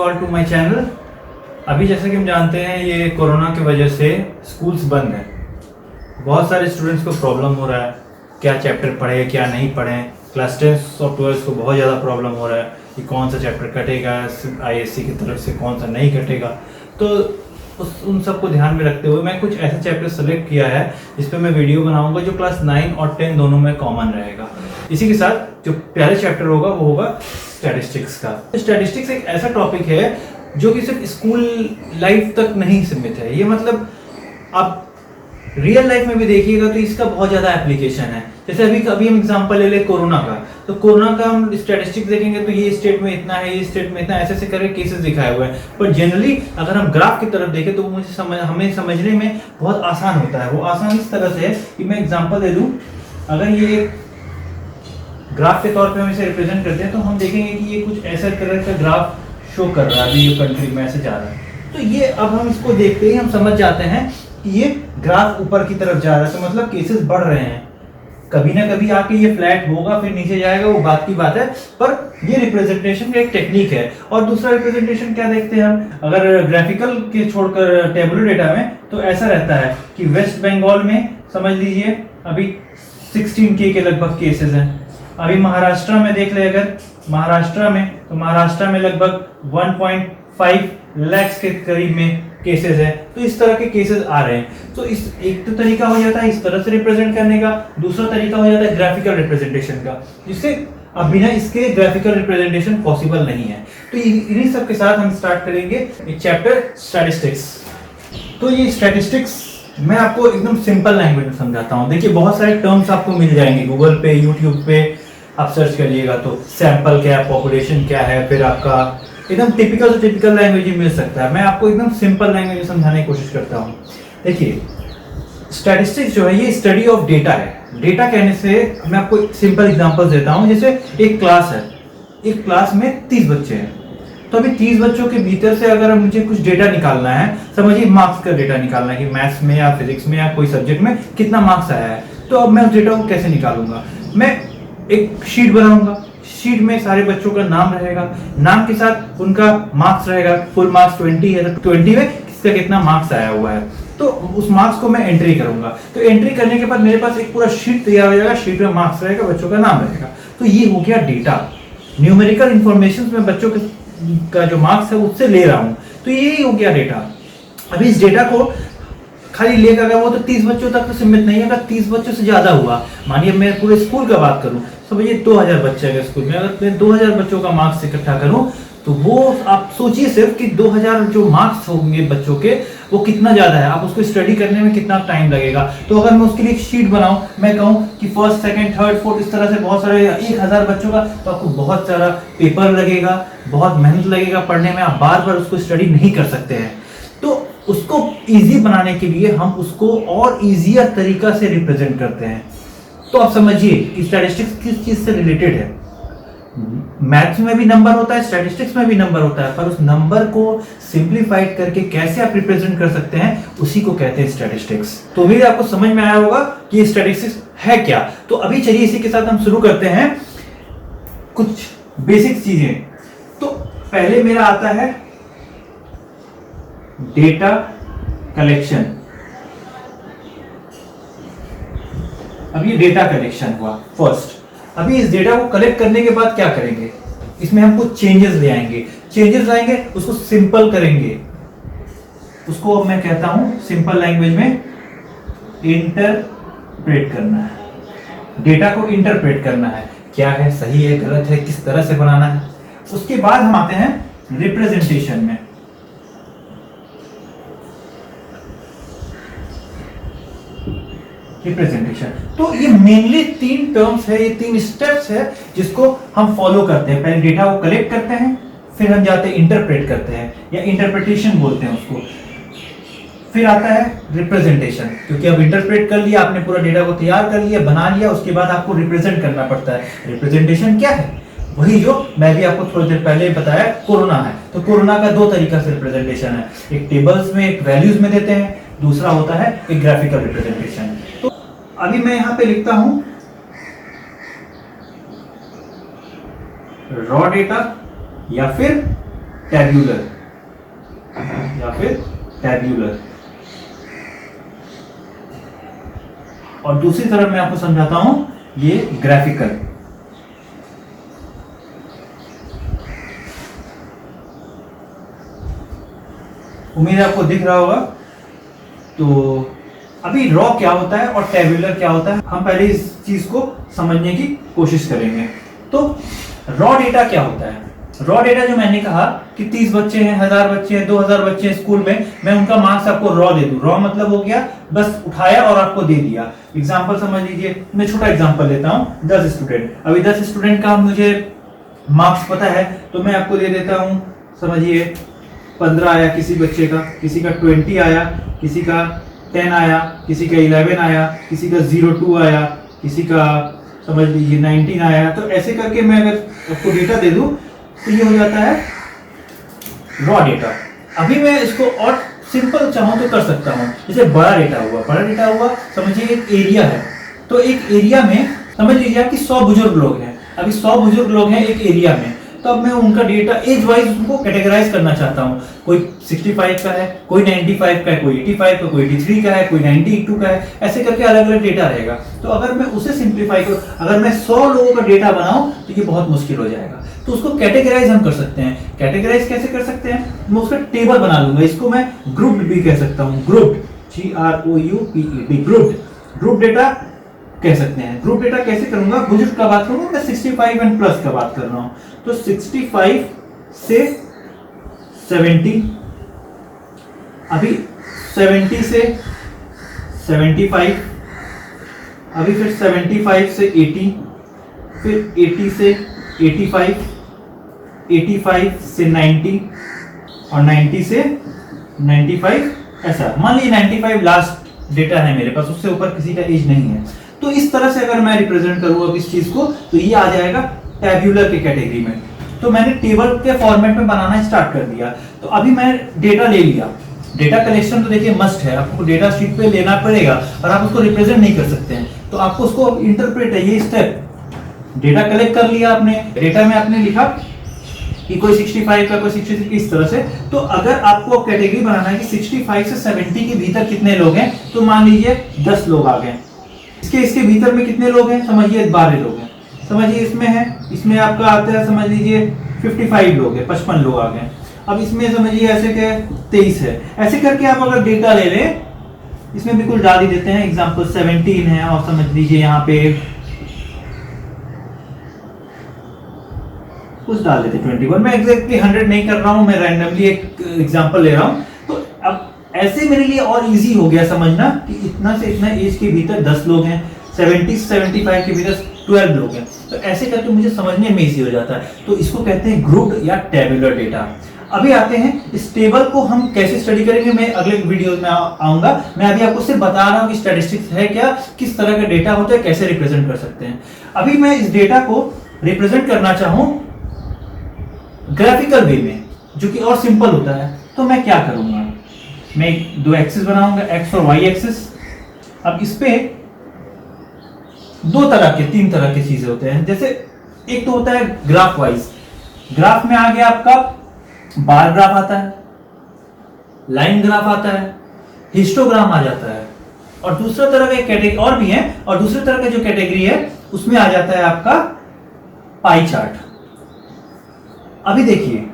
All to my channel. अभी जैसे कि हम जानते हैं ये कोरोना की वजह से स्कूल्स बंद हैं। बहुत सारे स्टूडेंट्स को प्रॉब्लम हो रहा है क्या चैप्टर पढ़े क्या नहीं पढ़े। क्लास 10 और 12 को बहुत ज़्यादा प्रॉब्लम हो रहा है कि कौन सा चैप्टर कटेगा, आईएससी की तरफ से कौन सा नहीं कटेगा। तो उन सबको ध्यान में रखते हुए मैं कुछ ऐसे चैप्टर सेलेक्ट किया है जिस पे मैं वीडियो बनाऊंगा जो क्लास 9 और 10 दोनों में कॉमन रहेगा। इसी के साथ जो पहला चैप्टर होगा वो होगा स्टैटिस्टिक्स का। स्टैटिस्टिक्स एक ऐसा टॉपिक है जो कि सिर्फ स्कूल लाइफ तक नहीं सीमित है। ये मतलब आप रियल लाइफ में भी देखिएगा तो इसका बहुत ज़्यादा एप्लीकेशन है। जैसे अभी हम एग्जांपल ले लें कोरोना का, तो कोरोना का हम स्टैटिस्टिक्स देखेंगे तो ये स्टेट में इतना है, ये स्टेट में इतना, ऐसे ऐसे करके केसेस दिखाए हुए हैं। पर जनरली अगर हम ग्राफ की तरफ देखें तो हमें समझने में बहुत आसान होता है। वो आसान इस तरह से है कि मैं एग्जाम्पल दे दूँ। अगर ये ग्राफ के तौर पर हम इसे रिप्रेजेंट करते हैं तो हम देखेंगे कि ये कुछ ऐसा तरह का ग्राफ शो कर रहा है। अभी ये कंट्री में ऐसे जा रहा है, तो ये अब हम इसको देखते ही हम समझ जाते हैं कि ये ग्राफ ऊपर की तरफ जा रहा है, तो मतलब केसेस बढ़ रहे हैं। कभी ना कभी आके ये फ्लैट होगा फिर नीचे जाएगा, वो बात की बात है, पर ये रिप्रेजेंटेशन का एक टेक्निक है। और दूसरा रिप्रेजेंटेशन क्या देखते हैं हम, अगर ग्राफिकल के छोड़कर टेबुलर डेटा में, तो ऐसा रहता है कि वेस्ट बंगाल में समझ लीजिए अभी 16K के लगभग केसेस हैं। अभी महाराष्ट्र में देख ले, अगर महाराष्ट्र में, तो महाराष्ट्र में लगभग 1.5 लाख के करीब में केसेस है। तो इस तरह के केसेस आ रहे हैं। तो इस एक तो तरीका हो जाता है इस तरह से रिप्रेजेंट करने का, दूसरा तरीका हो जाता है ग्राफिकल रिप्रेजेंटेशन का, जिससे अब बिना इसके ग्राफिकल रिप्रेजेंटेशन पॉसिबल नहीं है। तो इन्हीं सब के साथ हम स्टार्ट करेंगे एक चैप्टर स्टैटिस्टिक्स। तो ये स्टैटिस्टिक्स मैं आपको एकदम सिंपल लैंग्वेज में समझाता हूँ। देखिए बहुत सारे टर्म्स आपको मिल जाएंगे गूगल पे, यूट्यूब पे आप सर्च करिएगा तो सैंपल क्या है, पॉपुलेशन क्या है, फिर आपका एकदम टिपिकल लैंग्वेज ही मिल सकता है। मैं आपको एकदम सिंपल लैंग्वेज में समझाने की कोशिश करता हूँ। देखिए स्टैटिस्टिक्स जो है ये स्टडी ऑफ डेटा है। डेटा कहने से मैं आपको सिंपल एग्जांपल देता हूँ। जैसे एक क्लास है, एक क्लास में 30 बच्चे हैं, तो अभी 30 बच्चों के भीतर से अगर मुझे कुछ डेटा निकालना है, समझिए मार्क्स का डेटा निकालना है कि मैथ्स में या फिजिक्स में या कोई सब्जेक्ट में कितना मार्क्स आया है, तो अब मैं उस डेटा को कैसे निकालूंगा। मैं एक शीट बनाऊंगा, शीट में सारे बच्चों का नाम रहेगा, नाम के साथ उनका मार्क्स रहेगा। फुल मार्क्स 20 है तो 20 में किसका कितना मार्क्स आया हुआ है, तो उस मार्क्स को मैं एंट्री करूंगा। तो एंट्री करने के बाद मेरे पास एक पूरा शीट तैयार हो जाएगा, शीट में मार्क्स रहेगा, बच्चों का नाम रहेगा। तो ये हो गया डेटा। न्यूमेरिकल इंफॉर्मेशन में बच्चों का जो मार्क्स है उससे ले रहा हूँ, तो यही हो गया डेटा। अभी इस डेटा को खाली लेकर अगर वो तो 30 बच्चों तक तो सीमित नहीं है। अगर 30 बच्चों से ज्यादा हुआ, मानिए मैं पूरे स्कूल का बात करूं, समझिए 2000 बच्चे हैं स्कूल में, अगर मैं 2000 बच्चों का मार्क्स इकट्ठा करूं तो वो आप सोचिए सिर्फ कि 2000 जो मार्क्स होंगे बच्चों के वो कितना ज्यादा है। आप उसको स्टडी करने में कितना टाइम लगेगा। तो अगर मैं उसके लिए एक शीट बनाऊं, मैं कहूं कि फर्स्ट, सेकंड, थर्ड, फोर्थ, इस तरह से बहुत सारे 1000 बच्चों का, तो आपको बहुत सारा पेपर लगेगा, बहुत मेहनत लगेगा पढ़ने में। आप बार बार उसको स्टडी नहीं कर सकते हैं। तो उसको इजी बनाने के लिए हम उसको और इजियर तरीका से रिप्रेजेंट करते हैं। तो आप समझिए कि स्टैटिस्टिक्स किस चीज से रिलेटेड है। मैथ्स में भी नंबर होता है, स्टैटिस्टिक्स में भी नंबर होता है, पर उस नंबर को सिंप्लीफाइड करके कैसे आप रिप्रेजेंट कर सकते हैं उसी को कहते हैं स्टैटिस्टिक्स। तो उम्मीद आपको समझ में आया होगा कि ये स्टैटिस्टिक्स है क्या। तो अभी चलिए इसी के साथ हम शुरू करते हैं कुछ बेसिक चीजें। तो पहले मेरा आता है डेटा कलेक्शन। अब ये डेटा कलेक्शन हुआ फर्स्ट। अभी इस डेटा को कलेक्ट करने के बाद क्या करेंगे, इसमें हम कुछ चेंजेस ले आएंगे। चेंजेस लाएंगे, उसको सिंपल करेंगे, उसको मैं कहता हूं सिंपल लैंग्वेज में इंटरप्रेट करना है। डेटा को इंटरप्रेट करना है, क्या है, सही है, गलत है, किस तरह से बनाना है। उसके बाद हम आते हैं रिप्रेजेंटेशन में। रिप्रेजेंटेशन, तो ये मेनली 3 टर्म्स है, ये 3 स्टेप्स है जिसको हम फॉलो करते हैं। पहले डेटा को कलेक्ट करते हैं, फिर हम जाते हैं इंटरप्रेट करते हैं या इंटरप्रिटेशन बोलते हैं उसको, फिर आता है रिप्रेजेंटेशन। क्योंकि अब इंटरप्रेट कर लिया आपने, पूरा डेटा को तैयार कर लिया, बना लिया, उसके बाद आपको रिप्रेजेंट करना पड़ता है। रिप्रेजेंटेशन क्या है, वही जो मैं भी आपको थोड़ी देर पहले बताया, कोरोना है। तो कोरोना का 2 तरीका से रिप्रेजेंटेशन है, एक टेबल्स में, एक वैल्यूज में देते हैं, दूसरा होता है एक ग्राफिकल रिप्रेजेंटेशन। तो अभी मैं यहां पे लिखता हूं रॉ डेटा या फिर टैब्यूलर या फिर टैब्यूलर। और दूसरी तरफ मैं आपको समझाता हूं, ये ग्राफिकल। उम्मीद है आपको दिख रहा होगा। तो अभी रॉ क्या होता है और टैब्यूलर क्या होता है, हम पहले इस चीज को समझने की कोशिश करेंगे। तो रॉ डेटा क्या होता है? रॉ डेटा जो मैंने कहा कि 30 बच्चे हैं, 1000 बच्चे हैं, 2000 बच्चे हैं स्कूल में, मैं उनका मार्क्स आपको रॉ दे दूं। रॉ मतलब हो गया बस उठाया और आपको दे दिया। एग्जांपल समझ लीजिए, मैं छोटा एग्जांपल लेता हूं, 10 स्टूडेंट। अभी 10 स्टूडेंट का मुझे मार्क्स पता है, तो मैं आपको दे देता हूं, समझिए 15 आया किसी बच्चे का, किसी का 20 आया, किसी का 10 आया, किसी का 11 आया, किसी का 02 आया, किसी का समझ लीजिए 19 आया। तो ऐसे करके मैं अगर आपको डेटा दे दूं तो ये हो जाता है रॉ डेटा। अभी मैं इसको और सिंपल चाहूं तो कर सकता हूं, जैसे बड़ा डेटा हुआ। बड़ा डेटा हुआ समझिए एक एरिया है, तो एक एरिया में समझ लीजिए आपकी 100 बुजुर्ग लोग हैं। अभी 100 बुजुर्ग लोग हैं एक एरिया में, तो अब मैं उनका डेटा एज वाइज उनको कैटेगराइज करना चाहता हूं। कोई 65 का है, कोई 95 का है, कोई 85 का, कोई 83 का है, कोई 92 का है, ऐसे करके अलग अलग डेटा रहेगा। तो अगर मैं उसे सिंप्लीफाई करूं, अगर मैं 100 लोगों का डेटा बनाऊं तो ये बहुत मुश्किल हो जाएगा। तो उसको कैटेगराइज हम कर सकते हैं। कैटेगराइज कैसे कर सकते हैं? मैं उसका टेबल बना लूंगा, इसको मैं ग्रुप्ड भी कह सकता हूं। Grouped, GROUPED, grouped. Group data कह सकते हैं। ग्रुप डेटा कैसे करूंगा? बुजुर्ग का बात करूंगा, मैं 65 एंड प्लस का बात कर रहा हूं। तो 65 से 70, अभी 70 से 75, अभी फिर 75 से 80, फिर 80 से 85, 85 से 90 और 90 से 95। ऐसा मान लीजिए 95 लास्ट डेटा है मेरे पास, उससे ऊपर किसी का एज नहीं है। तो इस तरह से अगर मैं रिप्रेजेंट करूँ अब इस चीज को, तो ये आ जाएगा टैब्यूलर के कैटेगरी में। तो मैंने टेबल के फॉर्मेट में बनाना स्टार्ट कर दिया। तो अभी मैं डेटा ले लिया। डेटा कलेक्शन तो देखिए मस्ट है, आपको डेटा शीट पे लेना पड़ेगा और आप उसको रिप्रेजेंट नहीं कर सकते हैं। तो आपको उसको इंटरप्रेट है, ये स्टेप। डेटा कलेक्ट कर लिया आपने, डेटा में आपने लिखा कि कोई 65 का, कोई 66, इस तरह से। तो अगर आपको कैटेगरी बनाना है कि 65 से 70 के भीतर कितने लोग हैं, तो मान लीजिए 10 लोग आ गए। इसके भीतर में कितने लोग हैं? समझिए 12 लोग हैं। समझिए इसमें है, इसमें आपका आता है समझ लीजिए 55 लोग हैं, 55 लोग आ गए। अब इसमें समझिए ऐसे के 23 है। ऐसे करके आप अगर डेटा ले लें, इसमें बिल्कुल डाल ही देते हैं। एग्जांपल 17 है और समझ लीजिए यहाँ पे कुछ डाल देते 21। मैं एग्जैक्टली 100 नहीं कर रहा हूँ, मैं रैंडमली एक एग्जांपल ले रहा हूँ। तो अब ऐसे मेरे लिए और इजी हो गया समझना कि इतना से इतना एज के भीतर 10 लोग हैं, 70 से 75 के भीतर 12 लोग हैं। तो ऐसे करके मुझे समझने में इजी हो जाता है। तो इसको कहते हैं ग्रुप्ड या टेबुलर डेटा। अभी आते हैं इस टेबल को हम कैसे स्टडी करेंगे, मैं अगले वीडियो में आऊंगा। मैं अभी आपको सिर्फ बता रहा हूं कि स्टैटिस्टिक्स है क्या, किस तरह का डेटा होता है, कैसे रिप्रेजेंट कर सकते हैं। अभी मैं इस डेटा को रिप्रेजेंट करना चाहूं ग्राफिकल वे में, जो कि और सिंपल होता है, तो मैं क्या करूंगा? मैं दो एक्सिस बनाऊंगा, एक्स और वाई एक्सिस। अब इस पे तीन तरह के चीजें होते हैं। जैसे एक तो होता है ग्राफ वाइज। ग्राफ में आगे आपका बार ग्राफ आता है, लाइन ग्राफ आता है, हिस्टोग्राम आ जाता है, और दूसरा तरह का कैटेगरी और भी है, और दूसरे तरह का जो कैटेगरी है उसमें आ जाता है आपका पाई चार्ट। अभी देखिए,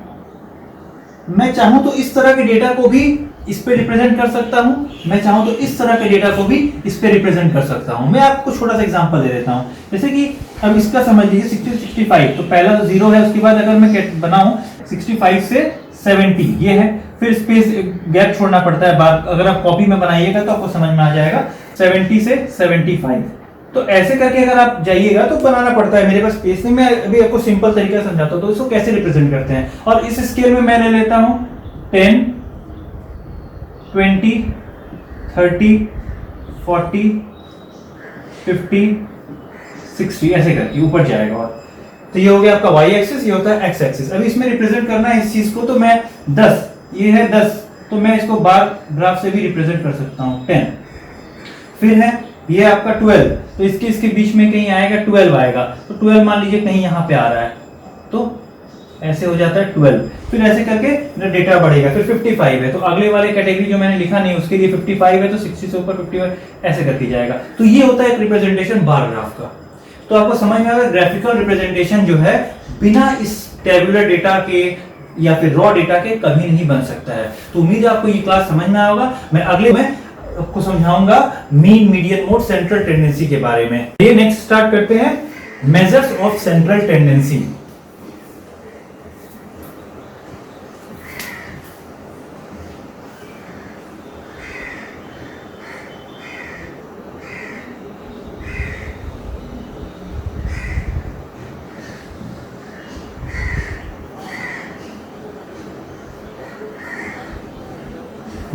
मैं चाहूं तो इस तरह के डेटा को भी इस पे रिप्रेजेंट कर सकता हूं, मैं चाहूं तो इस तरह के डेटा को भी इस पे रिप्रेजेंट कर सकता हूं। मैं आपको छोटा सा एग्जांपल दे देता हूं। जैसे कि अब इसका समझ लीजिए 60 65, तो पहला तो 0 है, उसके बाद अगर मैं बनाऊं 65 से 70, ये है, फिर स्पेस गैप छोड़ना पड़ता है। बात अगर आप कॉपी में बनाइएगा तो आपको समझ में आ जाएगा 70 से 75। तो ऐसे करके अगर आप जाइएगा तो बनाना पड़ता है, मेरे पास स्पेस नहीं। मैं अभी आपको सिंपल तरीका समझाता हूं तो इसको कैसे रिप्रेजेंट करते हैं। और इस स्केल में मैं ले लेता हूं 10, 20, 30, 40, 50, 60, ऐसे करके ऊपर जाएगा। और तो ये हो गया आपका वाई एक्सिस, ये होता है एक्स एक्सिस। अभी इसमें रिप्रेजेंट करना है इस चीज को, तो मैं 10, ये है 10, तो मैं इसको बार ग्राफ से भी रिप्रेजेंट कर सकता हूं 10। फिर है ये आपका 12, तो इसके बीच में कहीं आएगा 12 आएगा, तो 12 मान लीजिए कहीं यहां पे आ रहा है, तो ऐसे हो जाता है 12, फिर ऐसे करके डेटा बढ़ेगा, फिर 55 है तो अगले वाले कैटेगरी जो मैंने लिखा नहीं उसके लिए 55 है तो 60 से ऊपर 55 ऐसे करके जाएगा। तो ये होता है एक रिप्रेजेंटेशन बार ग्राफ का। तो आपको समझ में आ गया ग्राफिकल रिप्रेजेंटेशन जो है बिना इस टेबुलर डेटा के या फिर रॉ डेटा के कभी नहीं बन सकता है। तो उम्मीद है आपको ये क्लास समझ में आया होगा। मैं अगले में आपको समझाऊंगा mean, median, mode, central tendency के बारे में। ये नेक्स्ट स्टार्ट करते हैं measures of central tendency.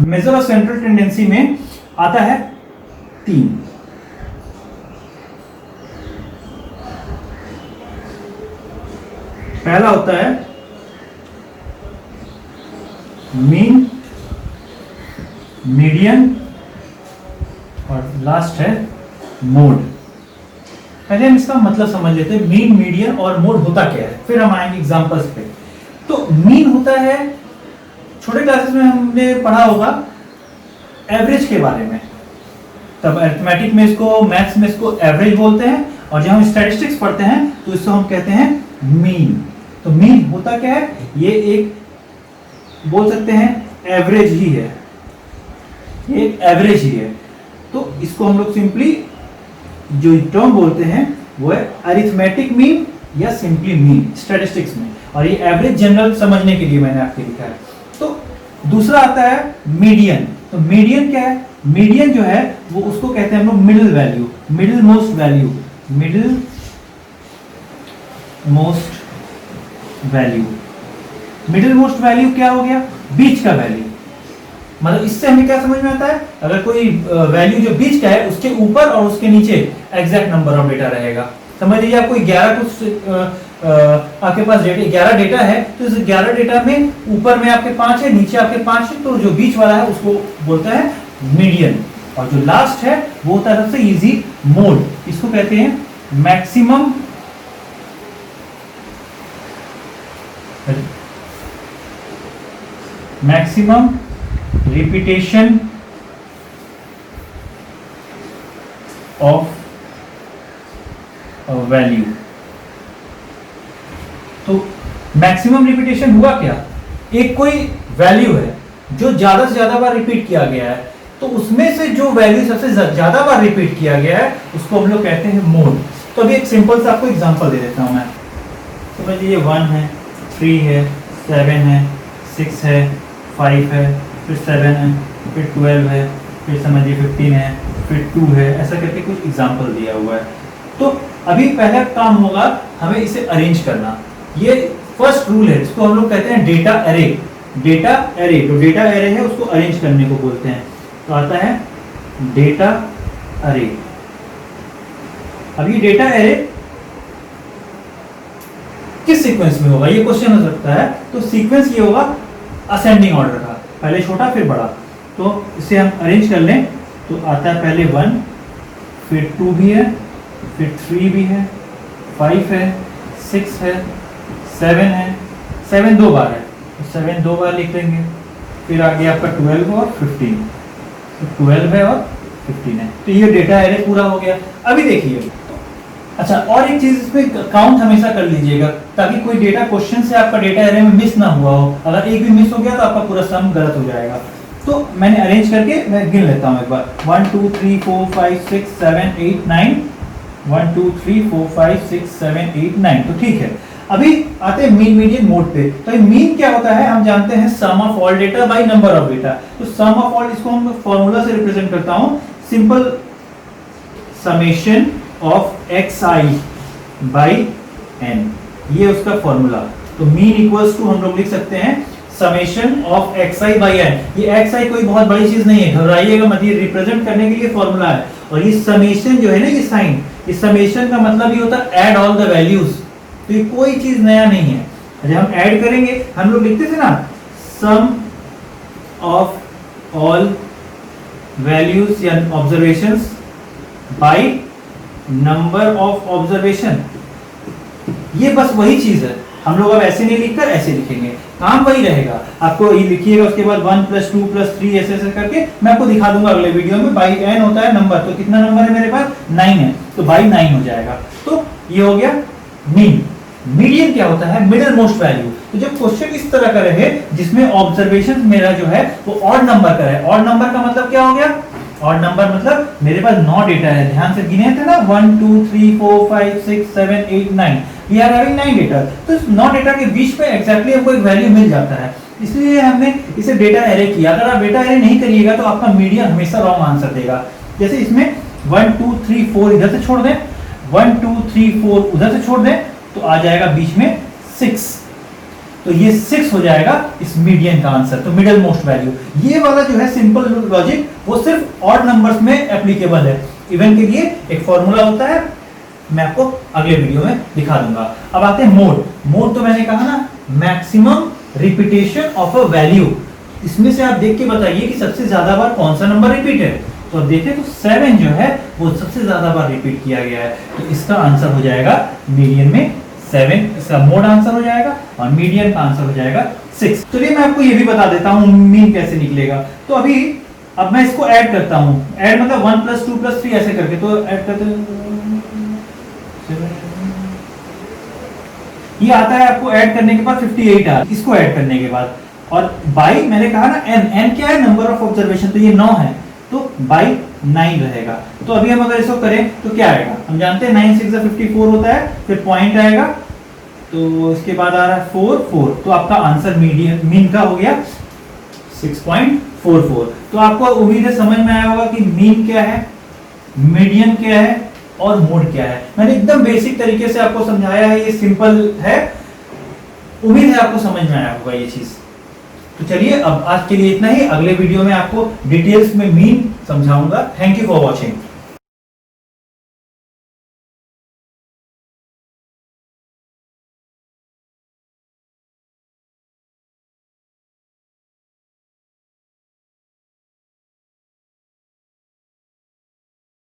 Measure of central tendency में आता है 3। पहला होता है मीन, मीडियन और लास्ट है मोड। पहले हम इसका मतलब समझ लेते हैं मीन, मीडियन और मोड होता क्या है, फिर हम आएंगे एग्जांपल्स पे। तो मीन होता है, छोटे क्लासेस में हमने पढ़ा होगा एवरेज के बारे में, तब अरिथमेटिक में इसको, मैथ्स में इसको एवरेज बोलते हैं, और जब हम स्टैटिस्टिक्स पढ़ते हैं तो इसको हम कहते हैं मीन। तो मीन होता क्या है, ये एक बोल सकते हैं एवरेज ही है, ये एक एवरेज ही है। तो इसको हम लोग सिंपली जो टर्म बोलते हैं वो है अरिथमेटिक मीन या सिंपली मीन स्टैटिस्टिक्स में, और ये एवरेज जनरल समझने के लिए मैंने आपके लिखा है। तो दूसरा आता है मीडियन। तो मीडियन क्या है, मीडियन जो है वो उसको कहते हैं हम लोग middle value, middle most value, middle most value. Middle most value क्या हो गया, बीच का वैल्यू। मतलब इससे हमें क्या समझ में आता है, अगर कोई वैल्यू जो बीच का है उसके ऊपर और उसके नीचे एग्जैक्ट नंबर ऑफ डेटा रहेगा। समझ लीजिए आपको 11 कुछ आपके पास 11 डेटा है, तो इस 11 डेटा में ऊपर में आपके 5 है, नीचे आपके 5 है, तो जो बीच वाला है उसको बोलता है मीडियन। और जो लास्ट है वो होता है सबसे इजी मोड, इसको कहते हैं मैक्सिमम रिपीटेशन ऑफ वैल्यू। तो मैक्सिमम रिपीटेशन हुआ क्या, एक कोई वैल्यू है जो ज्यादा से ज्यादा बार रिपीट किया गया है, तो उसमें से जो वैल्यू सबसे ज्यादा बार रिपीट किया गया है उसको हम लोग कहते हैं मोड। तो अभी एक सिंपल सा आपको एग्जांपल दे देता हूं मैं। समझ लीजिए 1 है, 3 है, 7 है, 6 है, 5 है, फिर 7 है, फिर 12 है, फिर समझिए 15 है, फिर 2 है, ऐसा करके कुछ एग्जांपल दिया हुआ है। तो अभी पहला काम होगा हमें इसे अरेंज करना। ये फर्स्ट रूल है, इसको हम लोग कहते हैं डेटा एरे। डेटा एरे, तो डेटा एरे है उसको अरेंज करने को बोलते हैं। तो आता है डेटा एरे। अब ये डेटा एरे किस सीक्वेंस में होगा, ये क्वेश्चन हो सकता है। तो सीक्वेंस ये होगा असेंडिंग ऑर्डर का, पहले छोटा फिर बड़ा। तो इसे हम अरेंज कर लें तो आता है पहले 1, फिर 2 भी है, फिर 3 भी है, 5 है, 6 है, 7 है, 7 2 बार है तो 7 2 बार लिख लेंगे। फिर आगे आपका 12 और 15, तो 12 है और 15 है। तो ये डेटा एरे पूरा हो गया। अभी देखिए, अच्छा और एक चीज इसमें काउंट हमेशा कर लीजिएगा ताकि कोई डेटा क्वेश्चन से आपका डेटा एरे में मिस ना हुआ हो। अगर एक भी मिस हो गया तो आपका पूरा सम गलत हो जाएगा। तो मैंने अरेंज करके मैं गिन लेता हूँ एक बार। 1 2 3 4 5 6 7 8 9, 1 2 3 4 5 6 7 8 9। तो ठीक है, अभी आते हैं मीन मीडियन मोड पे। तो मीन क्या होता है, हम जानते हैं sum of all data by number of data. तो सम ऑफ ऑल, इसको हम फॉर्मूला से रिप्रेजेंट करता हूं, simple summation of xi by n, ये उसका फॉर्मूला। तो मीन इक्वल्स टू हम लोग लिख सकते हैं summation of xi by n। ये xi कोई बहुत बड़ी चीज नहीं है, घबराइएगा मत, ये रिप्रेजेंट करने के लिए फॉर्मूला है। और ये समेशन जो है ना, ये साइन, इस समेशन का मतलब ये होता है ऐड ऑल द वैल्यूज। तो ये कोई चीज नया नहीं है। जब हम ऐड करेंगे, हम लोग लिखते थे ना सम ऑफ ऑल वैल्यूज या observations bye number of observation, ये बस वही चीज है। हम लोग अब ऐसे नहीं लिखकर ऐसे लिखेंगे, काम वही रहेगा। आपको ये लिखिएगा, उसके बाद 1 + 2 + 3 ऐसे ऐसे करके मैं आपको दिखा दूंगा अगले वीडियो में। बाई n होता है नंबर, तो कितना नंबर है मेरे पास 9 है, तो बाई 9 हो जाएगा। तो ये हो गया मीन। मीडियन क्या होता है, मिडिल मोस्ट वैल्यू। तो जब क्वेश्चन इस तरह का रहे जिसमें ऑब्जर्वेशन मेरा जो है वो ऑड नंबर का है, ऑड नंबर का मतलब क्या हो गया, ऑड नंबर मतलब मेरे पास 9 डेटा है, ध्यान से गिने थे ना 1 2 3 4 5 6 7 8 9, वी आर हैविंग 9 डेटा। तो इस 9 डेटा के बीच में एग्जैक्टली हमको एक वैल्यू मिल जाता है, इसलिए हमने इसे डेटा एरे किया। अगर आप डेटा एरे नहीं करिएगा तो आपका मीडियन हमेशा रॉन्ग आंसर देगा। जैसे इसमें 1 2 3 4 इधर से छोड़ दें, 1 2 3 4 उधर से छोड़ दें, तो आ जाएगा बीच में 6, तो ये 6 हो जाएगा इस मीडियन का आंसर, तो मिडिल मोस्ट वैल्यू। ये वाला जो है सिंपल लॉजिक वो सिर्फ ऑड नंबर्स में एप्लीकेबल है। इवन के लिए एक फॉर्मूला होता है, मैं आपको अगले वीडियो में दिखा दूंगा। अब आते हैं मोड। मोड तो मैंने कहा ना, maximum repetition of a value. इसमें से आप देख के बताइए कि सबसे ज्यादा बार कौन सा नंबर रिपीट है। तो अब देखें तो 7 जो है वो सबसे ज्यादा बार रिपीट किया गया है, तो इसका आंसर हो जाएगा मीडियन में 7, इसका मोड आंसर हो जाएगा और मीडियन का आंसर हो जाएगा 6। चलिए मैं आपको ये भी बता देता हूँ मीन कैसे निकलेगा। तो अभी अब मैं इसको ऐड करता हूँ, ऐड मतलब 1 + 2 + 3 ऐसे करके, तो ऐड करते ये आता है आपको ऐड करने के बाद 58 आ, इसको ऐड करने के बाद, और बाई मैंने कहा ना n क्या है, नंबर ऑफ ऑब्जर्वेशन, तो ये 9 है, तो बाई 9 रहेगा। तो अभी हम अगर इसको करें तो क्या आएगा, हम जानते हैं 9 6 54 होता है, फिर पॉइंट आएगा, तो इसके बाद आ रहा है 4 4, तो आपका आंसर मीन का हो गया 6.44। तो आपको उम्मीद है समझ में आया होगा कि मीन क्या है, मीडियन क्या है और मोड क्या है। मैंने एकदम बेसिक तरीके से आपको समझाया है, ये सिंपल है, उम्मीद है आपको समझ में आया होगा ये चीज। तो चलिए अब आज के लिए इतना ही, अगले वीडियो में आपको डिटेल्स में मीन समझाऊंगा। Thank you for watching.